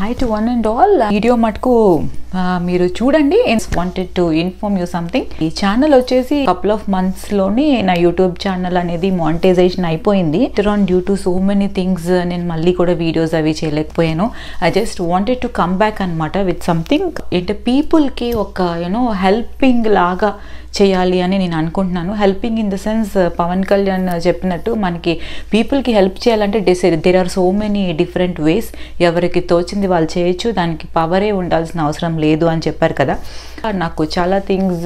Hi to one and all. Video మటుకు మీరు చూడండి. Wanted to inform you something. ఈ ఛానల్ వచ్చేసి couple of months లోనే నా యూట్యూబ్ ఛానల్ అనేది మానిటైజేషన్ అయిపోయింది. Due to so many things నేను మళ్ళీ కూడా వీడియోస్ అవి చేయలేకపోయాను. I just wanted to come back అన్నమాట with something. అంటే పీపుల్కి ఒక హెల్పింగ్ లాగా చేయాలి అని నేను అనుకుంటున్నాను. Helping in the sense Pawan Kalyan చెప్పినట్టు మనకి పీపుల్కి హెల్ప్ చేయాలంటే there are so many different ways. ఎవరికి తోచింది వాళ్ళు చేయొచ్చు, దానికి పవరే ఉండాల్సిన అవసరం లేదు అని చెప్పారు కదా. నాకు చాలా థింగ్స్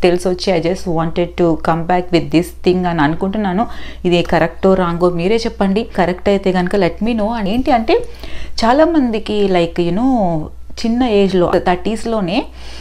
తెలిసి వచ్చి I just wanted to come back with this thing అని అనుకుంటున్నాను. ఇది కరెక్టో రాంగో మీరే చెప్పండి. కరెక్ట్ అయితే కనుక లెట్ మీ నో. అని ఏంటి అంటే చాలామందికి లైక్ చిన్న ఏజ్లో 30sలోనే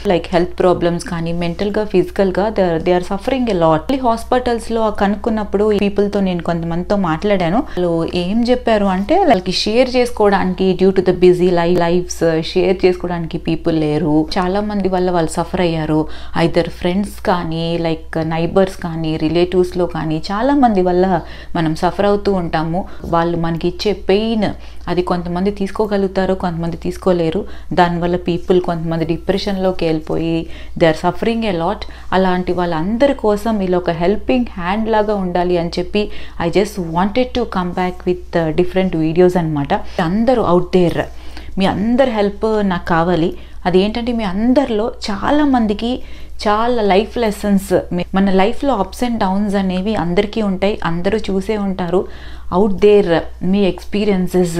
లైక్ హెల్త్ ప్రాబ్లమ్స్ కానీ మెంటల్గా ఫిజికల్గా they are suffering a lot. హాస్పిటల్స్లో కనుక్కున్నప్పుడు పీపుల్తో నేను కొంతమందితో మాట్లాడాను. వాళ్ళు ఏం చెప్పారు అంటే వాళ్ళకి షేర్ చేసుకోవడానికి due to the busy lifes share చేసుకోవడానికి పీపుల్ లేరు. చాలా మంది వల్ల వాళ్ళు సఫర్ అయ్యారు. ఐదర్ ఫ్రెండ్స్ కానీ లైక్ నైబర్స్ కానీ రిలేటివ్స్లో కానీ చాలా మంది వల్ల మనం సఫర్ అవుతూ ఉంటాము. వాళ్ళు మనకి ఇచ్చే పెయిన్ అది కొంతమంది తీసుకోగలుగుతారు, కొంతమంది తీసుకోలేరు. దానివల్ల పీపుల్ కొంతమంది డిప్రెషన్లోకి వెళ్ళిపోయి they are suffering a lot. అలాంటి వాళ్ళందరి కోసం ఇలా ఒక హెల్పింగ్ హ్యాండ్ లాగా ఉండాలి అని చెప్పి I just wanted to come back with different videos అనమాట. అందరూ అవుట్ దేర్ మీ అందరి హెల్ప్ నాకు కావాలి. అదేంటంటే మీ అందరిలో చాలామందికి చాలా లైఫ్ లెసన్స్, మన లైఫ్లో అప్స్ అండ్ డౌన్స్ అనేవి అందరికీ ఉంటాయి, అందరూ చూసే ఉంటారు. అవుట్ దేర్ మీ ఎక్స్పీరియన్సెస్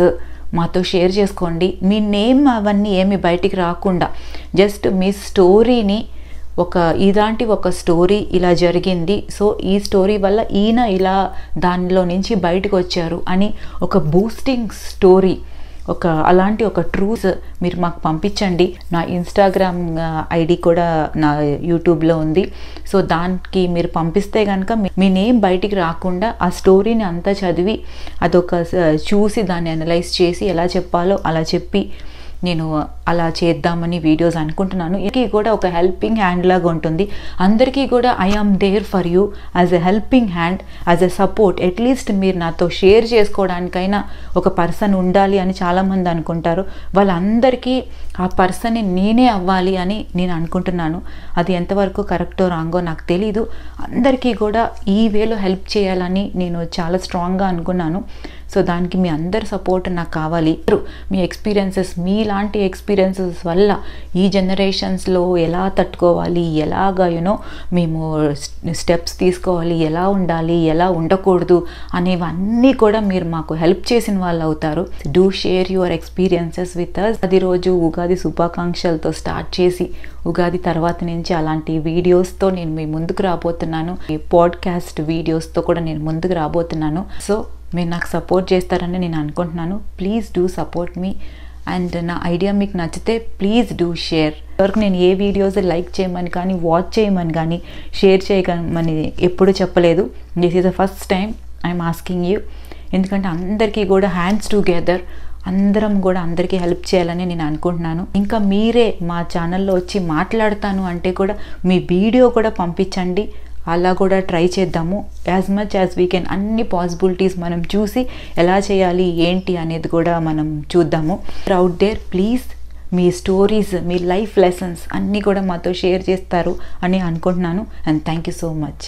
మాతో షేర్ చేసుకోండి. మీ నేమ్ అవన్నీ ఏమి బయటికి రాకుండా జస్ట్ మీ స్టోరీని ఇలాంటి ఒక స్టోరీ ఇలా జరిగింది, సో ఈ స్టోరీ వల్ల ఈయన ఇలా దానిలో నుంచి బయటకు వచ్చారు అని ఒక బూస్టింగ్ స్టోరీ, అలాంటి ఒక ట్రూత్ మీరు మాకు పంపించండి. నా ఇన్స్టాగ్రామ్ ఐడి కూడా నా యూట్యూబ్లో ఉంది. సో దానికి మీరు పంపిస్తే కనుక మీ నేమ్ బయటికి రాకుండా ఆ స్టోరీని అంతా చదివి చూసి దాన్ని అనలైజ్ చేసి ఎలా చెప్పాలో అలా చెప్పి నేను అలా చేద్దామని వీడియోస్ అనుకుంటున్నాను. ఇది కూడా ఒక హెల్పింగ్ హ్యాండ్ లాగా ఉంటుంది. అందరికీ కూడా I am there for you as a helping hand, as a support. At least మీరు నాతో షేర్ చేసుకోవడానికైనా ఒక పర్సన్ ఉండాలి అని చాలామంది అనుకుంటారు. వాళ్ళందరికీ ఆ పర్సన్ని నేనే అవ్వాలి అని నేను అనుకుంటున్నాను. అది ఎంతవరకు కరెక్టో రాంగో నాకు తెలీదు. అందరికీ కూడా ఈ వేలో హెల్ప్ చేయాలని నేను చాలా స్ట్రాంగ్గా అనుకున్నాను. సో దానికి మీ అందరి సపోర్ట్ నాకు కావాలి. మీ ఎక్స్పీరియన్సెస్, మీలాంటి ఎక్స్పీరియన్సెస్ వల్ల ఈ జనరేషన్స్లో ఎలా తట్టుకోవాలి, ఎలాగా మేము స్టెప్స్ తీసుకోవాలి, ఎలా ఉండాలి, ఎలా ఉండకూడదు అనేవన్నీ కూడా మీరు మాకు హెల్ప్ చేసిన వాళ్ళు అవుతారు. Do share your experiences with us. అది రోజు ఉగాది శుభాకాంక్షలతో స్టార్ట్ చేసి ఉగాది తర్వాత నుంచి అలాంటి వీడియోస్తో నేను మీ ముందుకు రాబోతున్నాను. ఈ పాడ్కాస్ట్ వీడియోస్తో కూడా నేను ముందుకు రాబోతున్నాను. సో మీరు నాకు సపోర్ట్ చేస్తారని నేను అనుకుంటున్నాను. Please do support me. And నా ఐడియా మీకు నచ్చితే ప్లీజ్ డూ షేర్. వరకు నేను ఏ వీడియోస్ లైక్ చేయమని కానీ వాచ్ చేయమని కానీ షేర్ చేయమని ఎప్పుడు చెప్పలేదు. This is the first time I'm asking you. ఎందుకంటే అందరికీ కూడా హ్యాండ్స్ టుగెదర్ అందరం కూడా అందరికీ హెల్ప్ చేయాలని నేను అనుకుంటున్నాను. ఇంకా మీరే మా ఛానల్లో వచ్చి మాట్లాడతాను అంటే కూడా మీ వీడియో కూడా పంపించండి. అలా కూడా ట్రై చేద్దాము. As much as we can అన్ని పాసిబిలిటీస్ మనం చూసి ఎలా చేయాలి ఏంటి అనేది కూడా మనం చూద్దాము. అవుట్ దేర్ ప్లీజ్ మీ స్టోరీస్, మీ లైఫ్ లెసన్స్ అన్నీ కూడా మాతో షేర్ చేస్తారు అని అనుకుంటున్నాను. And thank you so much.